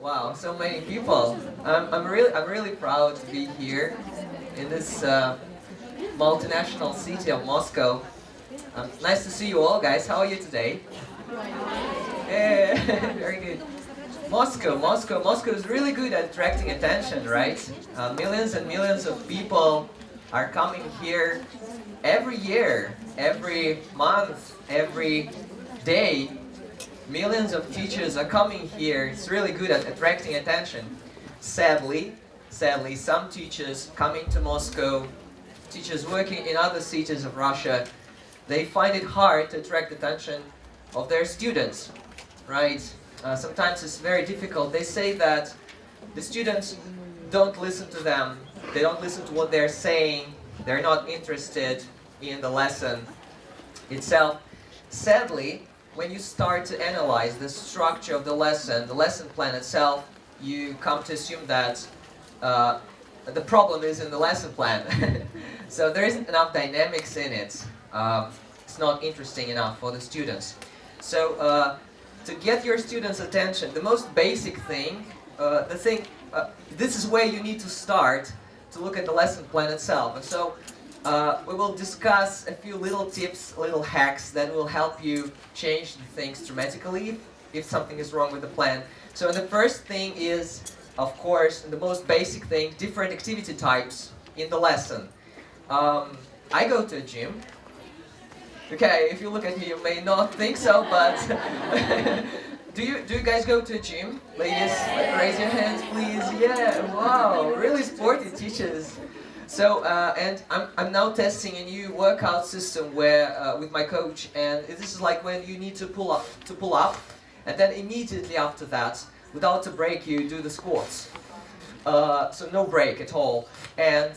Wow, so many people. I'm really proud to be here in this multinational city of Moscow. Nice to see you all, guys. How are you today? Yeah, very good. Moscow is really good at attracting attention, right? Millions and millions of people are coming here every year, every month, every day. Millions of teachers are coming here. It's really good at attracting attention. Sadly, some teachers coming to Moscow, teachers working in other cities of Russia, they find it hard to attract attention of their students, right? Sometimes it's very difficult. They say that the students don't listen to them, they don't listen to what they're saying, they're not interested in the lesson itself. Sadly, when you start to analyze the structure of the lesson plan itself, you come to assume that the problem is in the lesson plan. So there isn't enough dynamics in it. It's not interesting enough for the students. So to get your students' attention, the most basic thing, this is where you need to start to look at the lesson plan itself. And so we will discuss a few little tips, little hacks that will help you change things dramatically if something is wrong with the plan. So the first thing is, of course, the most basic thing, different activity types in the lesson. I go to a gym. Okay, if you look at me, you may not think so, but do you guys go to a gym? Ladies, raise your hands, please. Yeah, wow, really sporty teachers. So, and I'm now testing a new workout system where with my coach, and this is like when you need to pull up, and then immediately after that, without a break, you do the squats. So no break at all. And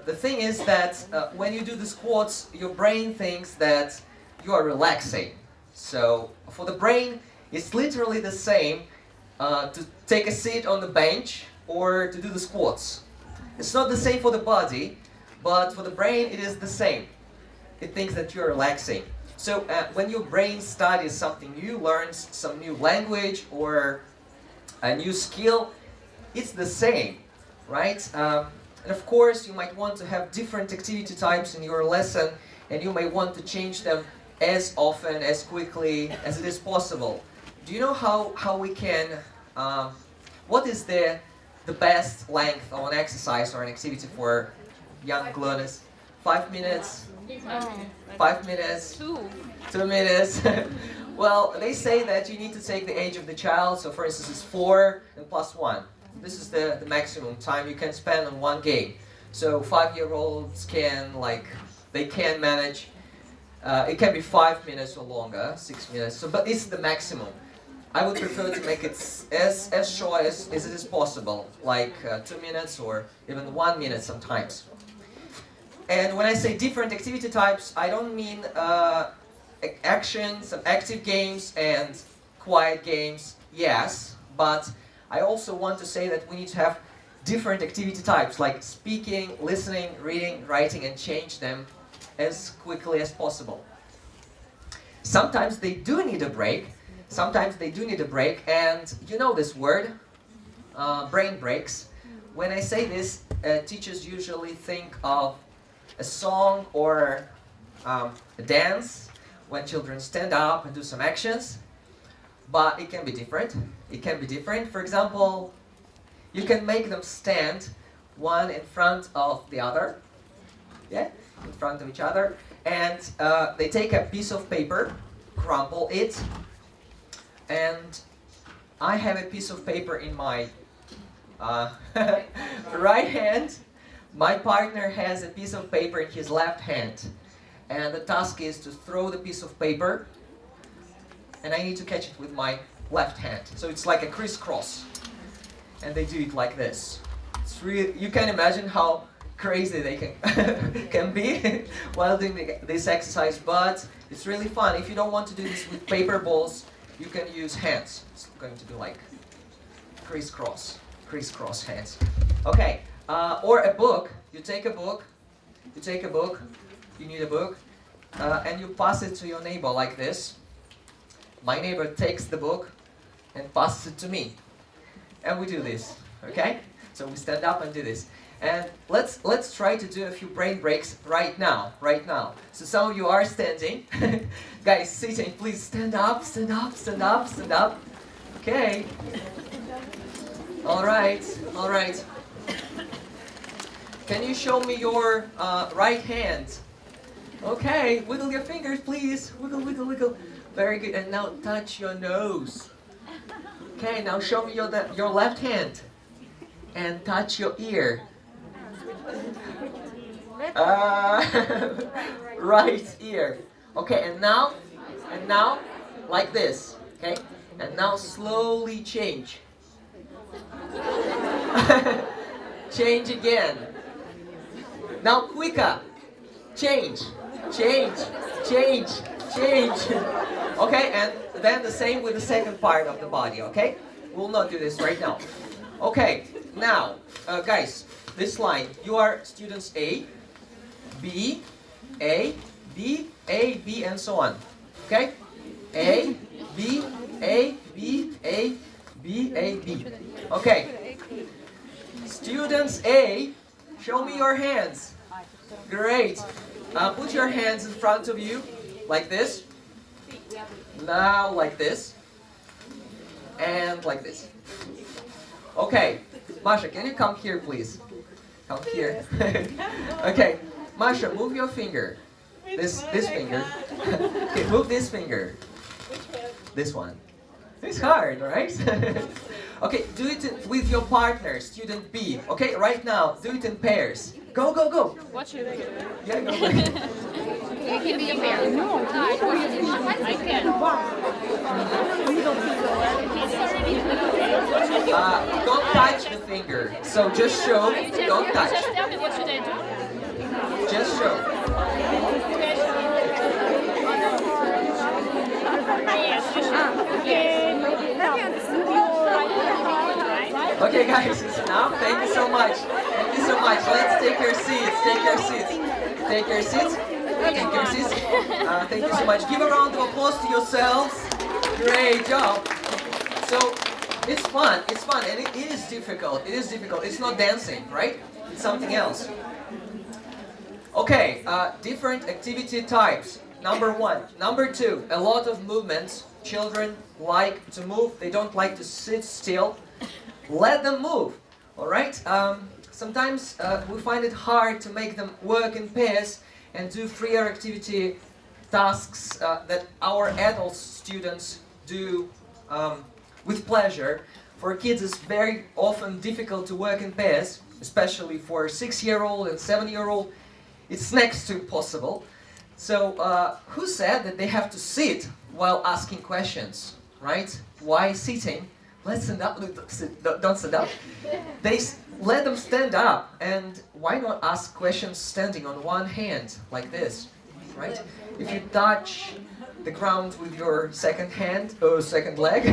the thing is that when you do the squats, your brain thinks that you are relaxing. So for the brain, it's literally the same to take a seat on the bench or to do the squats. It's not the same for the body, but for the brain it is the same. It thinks that you're relaxing. So when your brain studies something new, learns some new language or a new skill, it's the same, right? And of course, you might want to have different activity types in your lesson, and you may want to change them as often, as quickly as it is possible. Do you know how we can, what is the best length of an exercise or an activity for young learners? 5 minutes? 5 minutes? 2 minutes? Well, they say that you need to take the age of the child, so for instance it's 4 and plus 1. This is the maximum time you can spend on one game. So 5-year-olds can, they can manage, it can be 5 minutes or longer, 6 minutes, so, but it's the maximum. I would prefer to make it as short as it is possible, like 2 minutes or even 1 minute sometimes. And when I say different activity types, I don't mean action, some active games and quiet games, yes, but I also want to say that we need to have different activity types, like speaking, listening, reading, writing, and change them as quickly as possible. Sometimes they do need a break, and you know this word, brain breaks. When I say this, teachers usually think of a song or a dance, when children stand up and do some actions. But it can be different. For example, you can make them stand one in front of the other, yeah, in front of each other, and they take a piece of paper, crumple it, and I have a piece of paper in my right hand. My partner has a piece of paper in his left hand, and the task is to throw the piece of paper, and I need to catch it with my left hand. So it's like a crisscross. And they do it like this. It's really, you can imagine how crazy they can be while doing this exercise, but it's really fun. If you don't want to do this with paper balls, you can use hands. It's going to be like crisscross hands. Okay, or a book. You take a book, you need a book, and you pass it to your neighbor like this. My neighbor takes the book and passes it to me. and we do this, okay? So we stand up and do this. And let's try to do a few brain breaks right now. So some of you are standing. Guys, sitting, please stand up, stand up, stand up, stand up. Okay. All right. Can you show me your right hand? Okay, wiggle your fingers, please. Wiggle, wiggle, wiggle. Very good. And now touch your nose. Okay, now show me your left hand. And touch your ear. Right ear. Okay, and now, like this. Okay, and now slowly change. Change again. Now quicker. Change. Okay, and then the same with the second part of the body, okay? We'll not do this right now. Okay, now, guys, this line, you are students A, B, A, B, A, B, and so on. Okay? A, B, A, B, A, B, A, B. Okay. Students A, show me your hands. Great. Put your hands in front of you, like this. Now, like this. And like this. Okay. Masha, can you come here, please? Come here. Okay. Masha, move your finger. This finger. Okay, move this finger. This one. It's hard, right? Okay, do it with your partner, student B. Okay, right now, do it in pairs. Go, go, go. What should I do? Yeah, go. It can be a pair. No, I can. Don't touch the finger. So just show, don't touch. Just tell me what should I do? Just show. Okay, guys, it's enough. Thank you so much. Thank you so much. Let's take your seats. Take your seats. Take your seats. Take your seats. Thank you so much. Give a round of applause to yourselves. Great job. So it's fun. It's fun, and it is difficult. It is difficult. It's not dancing, right? It's something else. Okay, different activity types. Number 1. Number 2, a lot of movements. Children like to move. They don't like to sit still. Let them move. All right? Sometimes we find it hard to make them work in pairs and do freer activity tasks that our adult students do with pleasure. For kids, it's very often difficult to work in pairs, especially for a 6-year-old and 7-year-old. It's next to impossible. So, who said that they have to sit while asking questions, right? Why sitting? Let's stand up. Don't stand up. Let them stand up, and why not ask questions standing on one hand, like this, right? If you touch the ground with your second hand, or second leg,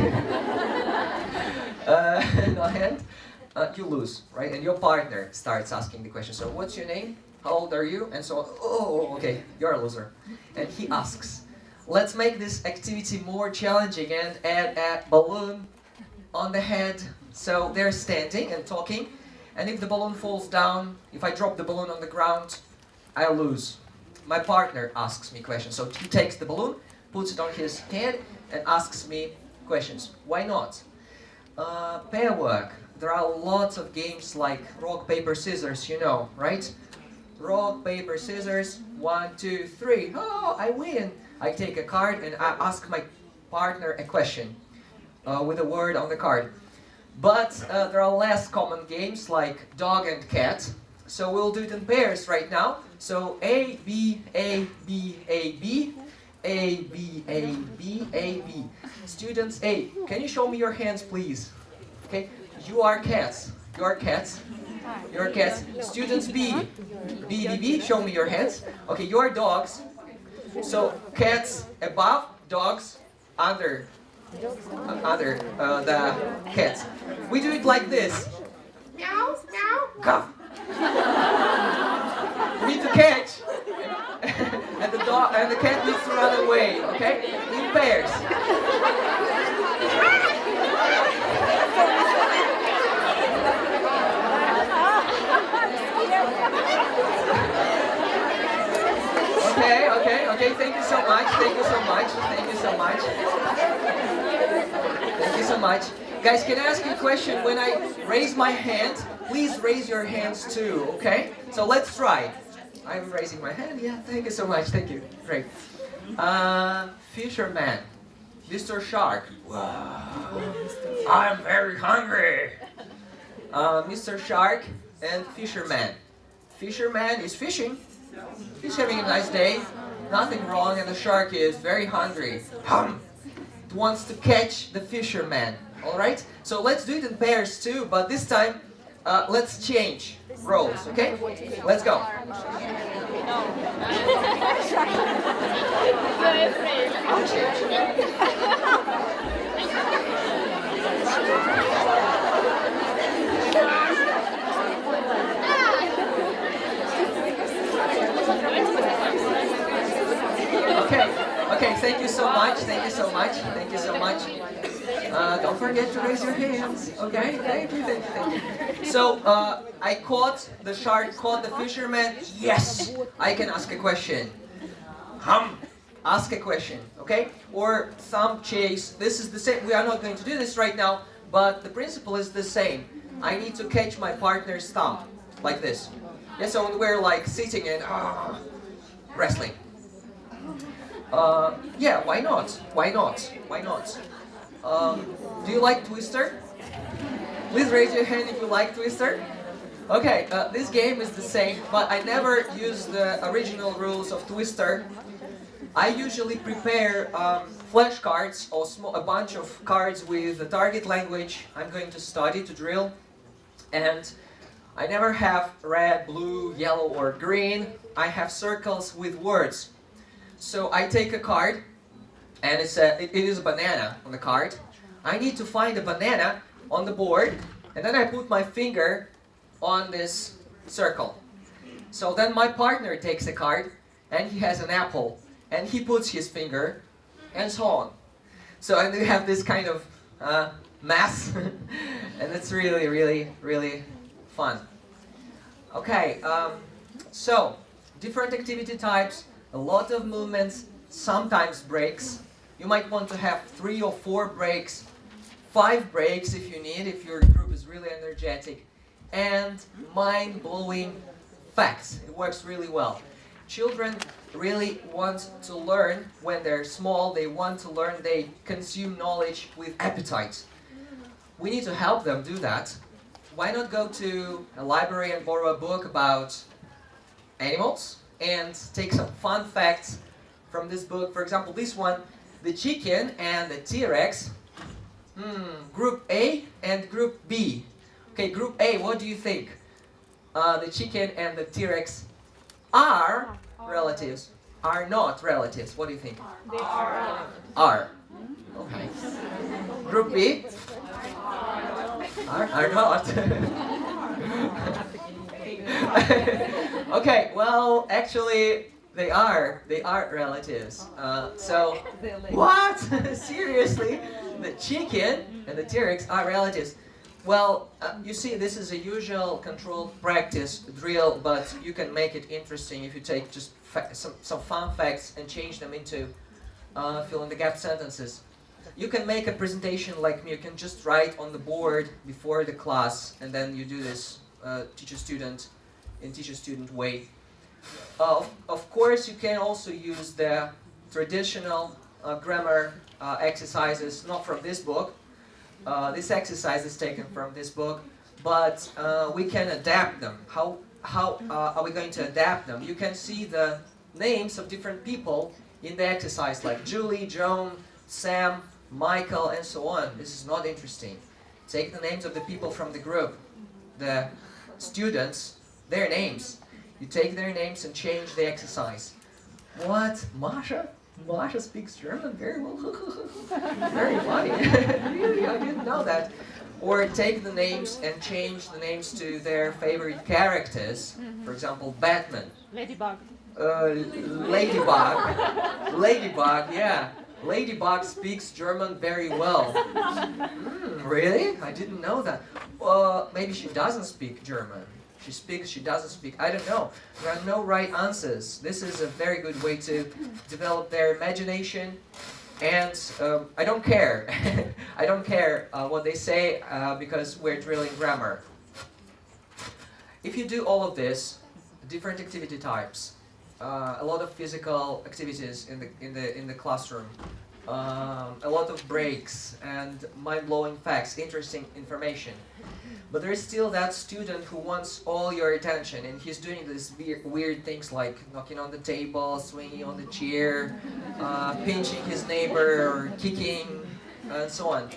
no hand, you lose, right? And your partner starts asking the question. So, what's your name? How old are you? And so on. Oh, okay, you're a loser. And he asks, let's make this activity more challenging and add a balloon on the head. So they're standing and talking. And if the balloon falls down, if I drop the balloon on the ground, I lose. My partner asks me questions. So he takes the balloon, puts it on his head, and asks me questions. Why not? Pair work. There are lots of games like rock, paper, scissors, you know, right? Rock, paper, scissors, 1, 2, 3. Oh, I win. I take a card and I ask my partner a question with a word on the card. But there are less common games like dog and cat. So we'll do it in pairs right now. So A, B, A, B, A, B, A, B, A, B, A, B. Students A, can you show me your hands, please? Okay, you are cats. You are cats. Your cats. Students B. B, B, B, show me your hands. Okay, you are dogs. So cats above, dogs under the cats. We do it like this. Meow, meow, cough. You need to catch. And the dog and the cat needs to run away, okay? In pairs. so much. Thank you so much. Thank you so much. Thank you so much. Guys, can I ask you a question? When I raise my hand, please raise your hands too, okay? So let's try. I'm raising my hand. Yeah, thank you so much. Thank you. Great. Fisherman. Mr. Shark. Wow. I'm very hungry. Mr. Shark and Fisherman. Fisherman is fishing. He's having a nice day. Nothing wrong, and the shark is very hungry. It wants to catch the fisherman. Alright? So let's do it in pairs too, but this time let's change roles, okay? Let's go. I'll change. Okay, thank you so much, thank you so much, thank you so much. Don't forget to raise your hands, okay? Thank you, thank you, thank you. So, I caught the shark, caught the fisherman. Yes, I can ask a question. Ask a question, okay? Or thumb chase. This is the same. We are not going to do this right now, but the principle is the same. I need to catch my partner's thumb, like this. Yeah, so we're like sitting and wrestling. Yeah, why not? Why not? Why not? Do you like Twister? Please raise your hand if you like Twister. Okay, this game is the same, but I never use the original rules of Twister. I usually prepare flashcards or a bunch of cards with the target language I'm going to study, to drill. And I never have red, blue, yellow, or green. I have circles with words. So I take a card, and it is a banana on the card. I need to find a banana on the board, and then I put my finger on this circle. So then my partner takes a card, and he has an apple, and he puts his finger, and so on. So and we have this kind of mess, and it's really, really, really fun. Okay, so different activity types. A lot of movements, sometimes breaks. You might want to have 3 or 4 breaks, 5 breaks if you need, if your group is really energetic. And mind-blowing facts. It works really well. Children really want to learn when they're small. They want to learn. They consume knowledge with appetite. We need to help them do that. Why not go to a library and borrow a book about animals? And take some fun facts from this book. For example, this one, the chicken and the T-Rex. Group A and Group B. Okay, Group A, what do you think? The chicken and the T-Rex are relatives, are not relatives. What do you think? They are. Are. Okay. Group B? Are not. Okay, well, actually, they are relatives. So, what? Seriously? The chicken and the T-Rex are relatives. Well, you see, this is a usual controlled practice drill, but you can make it interesting if you take just some fun facts and change them into fill-in-the-gap sentences. You can make a presentation like me. You can just write on the board before the class, and then you do this teacher-student way. Of course, you can also use the traditional grammar exercises, not from this book. This exercise is taken from this book, but we can adapt them. How are we going to adapt them? You can see the names of different people in the exercise, like Julie, Joan, Sam, Michael, and so on. This is not interesting. Take the names of the people from the group, the students, their names. You take their names and change the exercise. What? Masha? Masha speaks German very well. Very funny. Really, I didn't know that. Or take the names and change the names to their favorite characters. For example, Batman. Ladybug. Ladybug. Ladybug, yeah. Ladybug speaks German very well. Really? I didn't know that. Maybe she doesn't speak German. She speaks, she doesn't speak. I don't know. There are no right answers. This is a very good way to develop their imagination. And I don't care. I don't care what they say because we're drilling grammar. If you do all of this, different activity types, a lot of physical activities in the classroom, a lot of breaks and mind-blowing facts, interesting information. But there is still that student who wants all your attention, and he's doing these weird things like knocking on the table, swinging on the chair, pinching his neighbor, or kicking, and so on.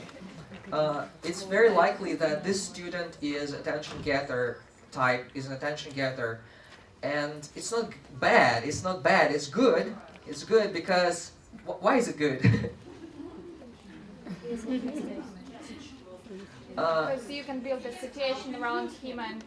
It's very likely that this student is attention getter type, is an attention getter, and it's not bad. It's not bad. It's good. It's good because why is it good? Because you can build a situation around him and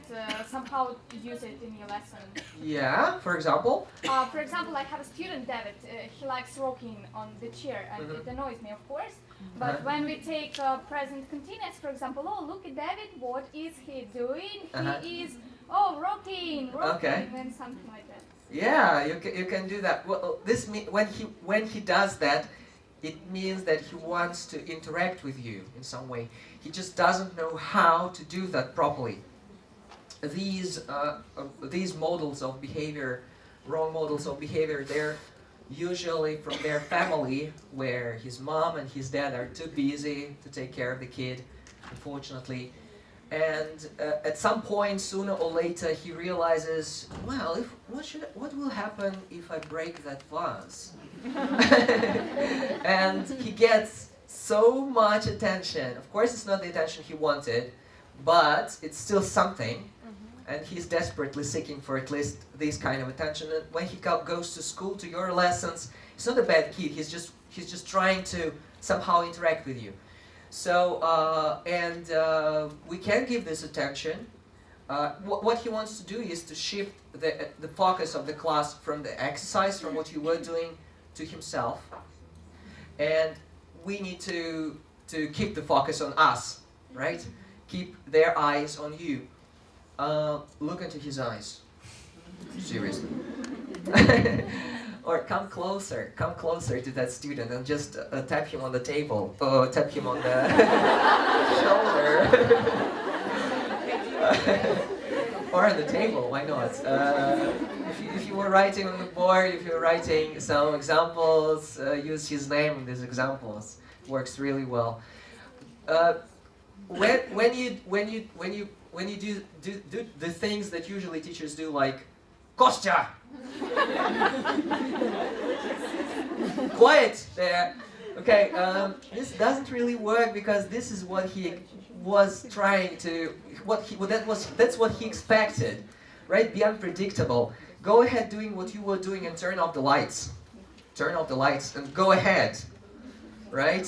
somehow use it in your lesson. Yeah, for example? For example, I have a student, David. He likes rocking on the chair, and it annoys me, of course. But when we take present continuous, for example, oh, look at David, what is he doing? He is, rocking, Okay. and something like that. Yeah, you can do that. Well, when he does that, it means that he wants to interact with you in some way. He just doesn't know how to do that properly. These models of behavior, wrong models of behavior, they're usually from their family, where his mom and his dad are too busy to take care of the kid, unfortunately. And at some point, sooner or later, he realizes, well, what will happen if I break that vase? And he gets so much attention. Of course, it's not the attention he wanted, but it's still something. And he's desperately seeking for at least this kind of attention. And when he goes to school, to your lessons, he's not a bad kid. He's just trying to somehow interact with you. So, we can give this attention. What he wants to do is to shift the focus of the class from the exercise, from what you were doing, to himself. And we need to keep the focus on us, right? Keep their eyes on you. Look into his eyes. Seriously. Or come closer to that student and just tap him on the table, or tap him on the shoulder, or on the table. Why not? If you were writing on the board, if you're writing some examples, use his name in these examples. It works really well. When you do the things that usually teachers do, like Kostya. Quiet there. Okay, this doesn't really work because this is what he was trying to. That's what he expected, right? Be unpredictable. Go ahead doing what you were doing and turn off the lights. Turn off the lights and go ahead. Right?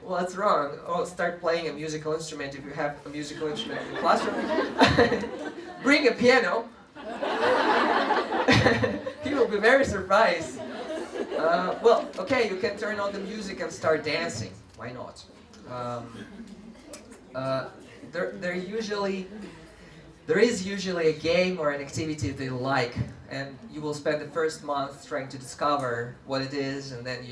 What's wrong? Oh, start playing a musical instrument if you have a musical instrument in the classroom. Bring a piano. He will be very surprised. Well, okay, you can turn on the music and start dancing. Why not? There is usually a game or an activity they like, and you will spend the first month trying to discover what it is, and then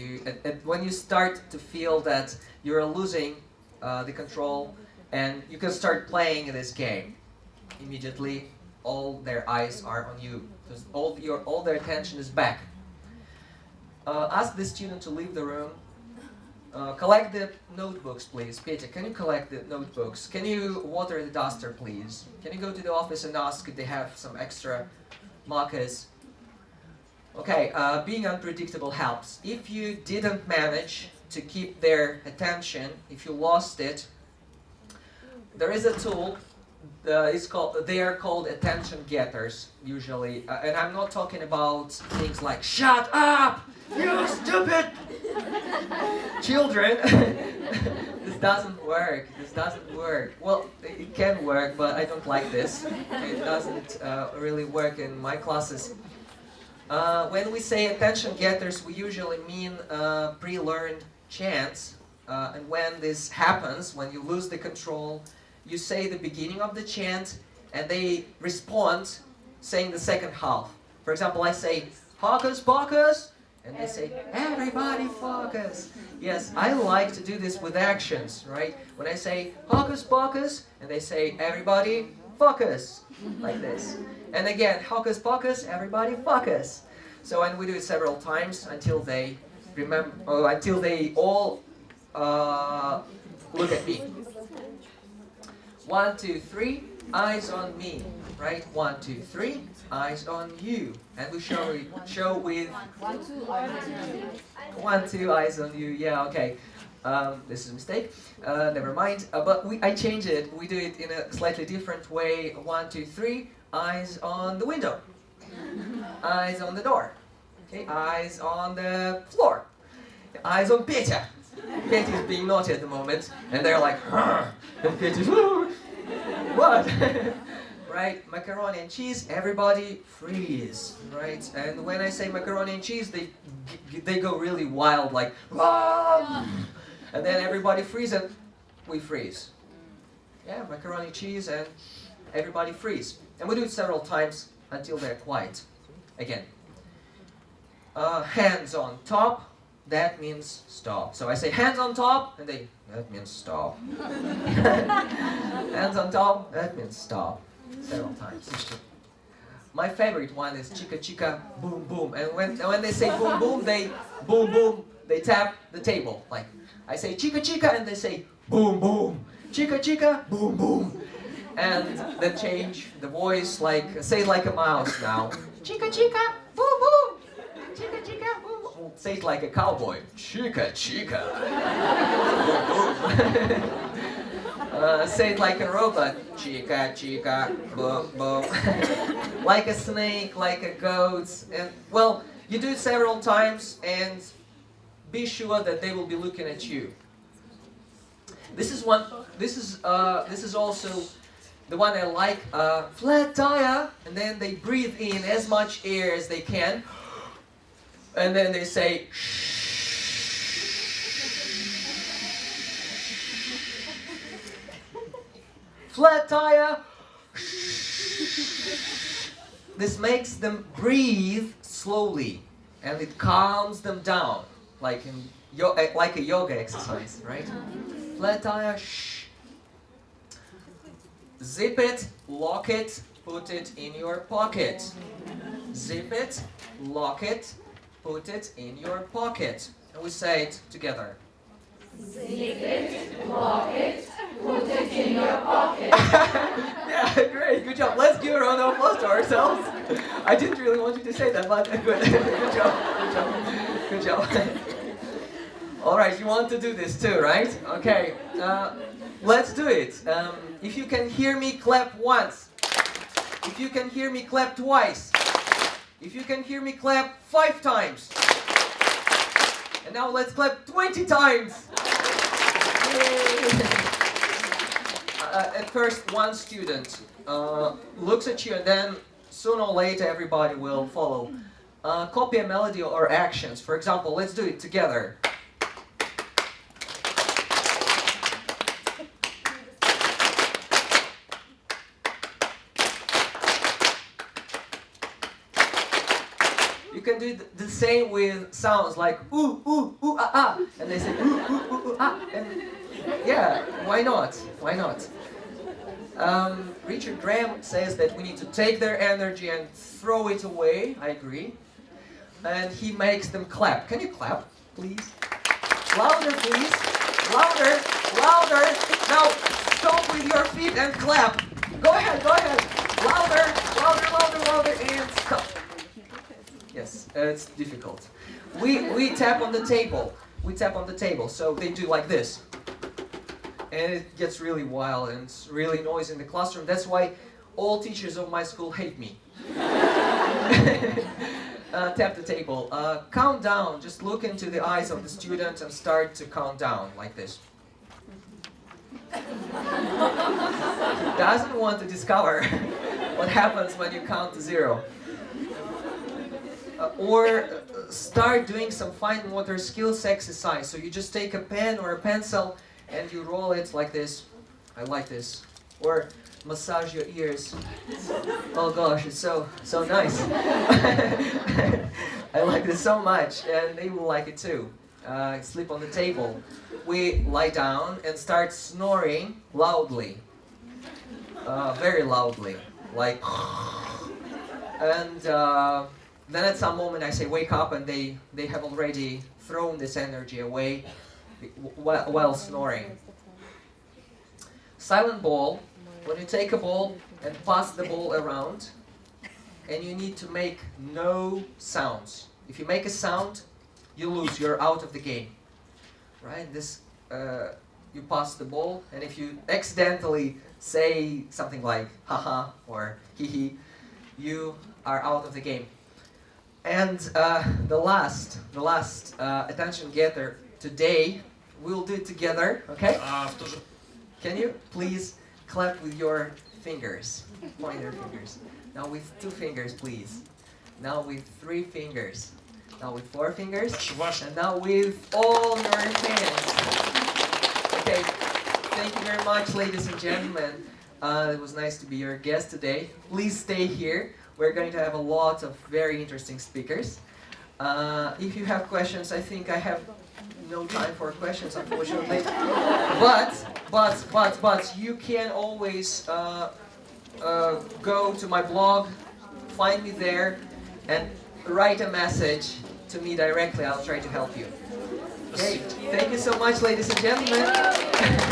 when you start to feel that you're losing the control, and you can start playing this game, immediately all their eyes are on you, because all their attention is back. Ask the student to leave the room. Collect the notebooks, please. Peter, can you collect the notebooks? Can you water the duster, please? Can you go to the office and ask if they have some extra markers? Okay, being unpredictable helps. If you didn't manage to keep their attention, if you lost it, there is a tool. They are called attention getters, usually. And I'm not talking about things like, shut up, you stupid children. This doesn't work. Well, it can work, but I don't like this. It doesn't really work in my classes. When we say attention getters, we usually mean pre-learned chants. And when this happens, when you lose the control you say the beginning of the chant, and they respond saying the second half. For example, I say, "Hocus pocus," and they say, "Everybody focus." Yes, I like to do this with actions, right? When I say, "Hocus pocus," and they say, "Everybody focus," like this. And again, "Hocus pocus, everybody focus." So, and we do it several times until they remember, until they all look at me. 1, 2, 3, eyes on me, right? 1, 2, 3, eyes on you. And we show with 1, 2, eyes on you. 1, 2, eyes on you. Yeah, okay. This is a mistake. Never mind. But I change it. We do it in a slightly different way. 1, 2, 3, eyes on the window. Eyes on the door. Okay, eyes on the floor. Eyes on Petya. Petya is being naughty at the moment, and they're like, "Huh." And Petya's, what? Right? Macaroni and cheese, everybody freeze, right? And when I say macaroni and cheese, they go really wild, like, "Ah!" And then everybody freeze and we freeze. Yeah, macaroni, cheese, and everybody freeze. And we do it several times until they're quiet. Again. Hands on top, that means stop. So I say hands on top, and that means stop. Hands on top, that means stop. Several times. My favorite one is chica chica boom boom. And when they say boom boom, they tap the table. Like I say chica chica, and they say boom boom. Chica chica boom boom. And they change the voice, like say it like a mouse now. Chica chica boom boom. Chica chica boom boom. Say it like a cowboy. Chica chica. Boom boom. Say it like a robot. Chica chica boom boom. Like a snake, like a goat. And well, you do it several times and be sure that they will be looking at you. This is also the one I like, flat tire, and then they breathe in as much air as they can, and then they say, flat tire. This makes them breathe slowly, and it calms them down, like a yoga exercise, right? Flat tire, shh. Zip it, lock it, put it in your pocket. Zip it, lock it, put it in your pocket. And we say it together. Zip it, lock it, put it in your pocket. Yeah, great, good job. Let's give a round of applause to ourselves. I didn't really want you to say that, but good. Good job, good job, good job. All right, you want to do this too, right? Okay, let's do it. If you can hear me, clap once. If you can hear me, clap twice. If you can hear me, clap 5 times. And now let's clap 20 times. At first, one student looks at you, and then sooner or later everybody will follow. Copy a melody or actions. For example, let's do it together. You can do the same with sounds like ooh, ooh, ooh, ah, ah. And they say ooh, ooh, ooh, ooh, ah. And yeah, why not? Why not? Richard Graham says that we need to take their energy and throw it away. I agree. And he makes them clap. Can you clap, please? Louder, please. Louder, louder. Now, stomp with your feet and clap. Go ahead, go ahead. Louder, louder, louder, louder, and stop. Yes, it's difficult. We tap on the table. We tap on the table. So they do like this. And it gets really wild and it's really noisy in the classroom. That's why all teachers of my school hate me. Tap the table. Count down. Just look into the eyes of the student and start to count down like this. He doesn't want to discover what happens when you count to 0. Or start doing some fine motor skills exercise. So you just take a pen or a pencil and you roll it like this. I like this. or massage your ears. Oh gosh, it's so nice. I like this so much, and they will like it too. Sleep on the table. We lie down and start snoring loudly, very loudly, like. And then at some moment I say wake up, and they have already thrown this energy away while snoring. Silent ball. When you take a ball and pass the ball around, and you need to make no sounds. If you make a sound, you lose. You're out of the game, right? You pass the ball, and if you accidentally say something like haha or hee hee, you are out of the game. And the last attention getter today, we'll do it together, okay? Can you please clap with your fingers, pointer fingers. Now with 2 fingers, please. Now with 3 fingers. Now with 4 fingers. And now with all your hands. Okay, thank you very much, ladies and gentlemen. It was nice to be your guest today. Please stay here. We're going to have a lot of very interesting speakers. If you have questions, I think I have no time for questions, unfortunately. But you can always go to my blog, find me there, and write a message to me directly. I'll try to help you. Okay, thank you so much, ladies and gentlemen.